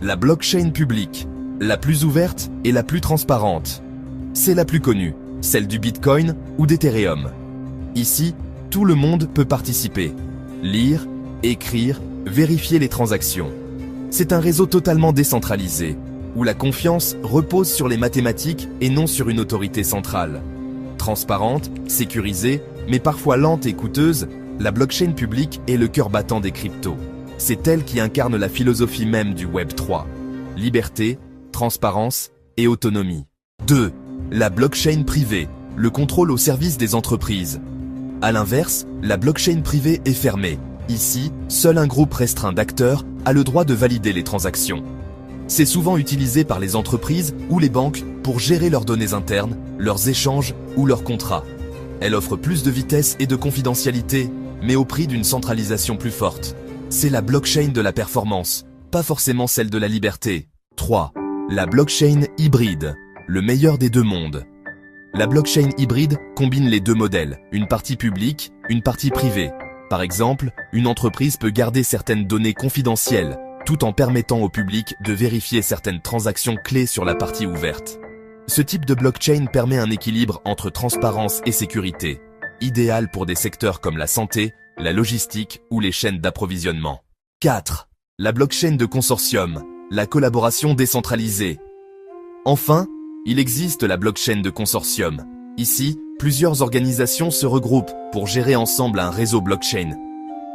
La blockchain publique, la plus ouverte et la plus transparente. C'est la plus connue, celle du Bitcoin ou d'Ethereum. Ici, tout le monde peut participer, lire, écrire, vérifier les transactions. C'est un réseau totalement décentralisé, où la confiance repose sur les mathématiques et non sur une autorité centrale. Transparente, sécurisée, mais parfois lente et coûteuse, la blockchain publique est le cœur battant des cryptos. C'est elle qui incarne la philosophie même du Web 3. Liberté, transparence et autonomie. 2. La blockchain privée, le contrôle au service des entreprises. À l'inverse, la blockchain privée est fermée. Ici, seul un groupe restreint d'acteurs a le droit de valider les transactions. C'est souvent utilisé par les entreprises ou les banques pour gérer leurs données internes, leurs échanges ou leurs contrats. Elle offre plus de vitesse et de confidentialité, mais au prix d'une centralisation plus forte. C'est la blockchain de la performance, pas forcément celle de la liberté. 3. La blockchain hybride, le meilleur des deux mondes. La blockchain hybride combine les deux modèles, une partie publique, une partie privée. Par exemple, une entreprise peut garder certaines données confidentielles, tout en permettant au public de vérifier certaines transactions clés sur la partie ouverte. Ce type de blockchain permet un équilibre entre transparence et sécurité, idéal pour des secteurs comme la santé, la logistique ou les chaînes d'approvisionnement. 4. La blockchain de consortium, la collaboration décentralisée. Enfin, il existe la blockchain de consortium. Ici, plusieurs organisations se regroupent pour gérer ensemble un réseau blockchain.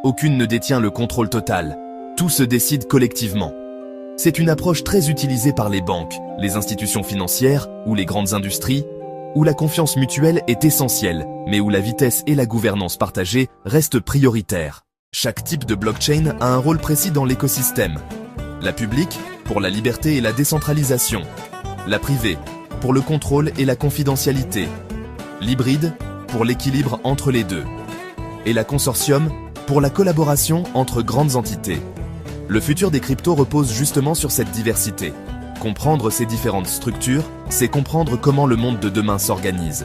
Aucune ne détient le contrôle total, tout se décide collectivement. C'est une approche très utilisée par les banques, les institutions financières ou les grandes industries, où la confiance mutuelle est essentielle, mais où la vitesse et la gouvernance partagée restent prioritaires. Chaque type de blockchain a un rôle précis dans l'écosystème. La publique, pour la liberté et la décentralisation. La privée, pour le contrôle et la confidentialité. L'hybride, pour l'équilibre entre les deux. Et la consortium, pour la collaboration entre grandes entités. Le futur des cryptos repose justement sur cette diversité. Comprendre ces différentes structures, c'est comprendre comment le monde de demain s'organise.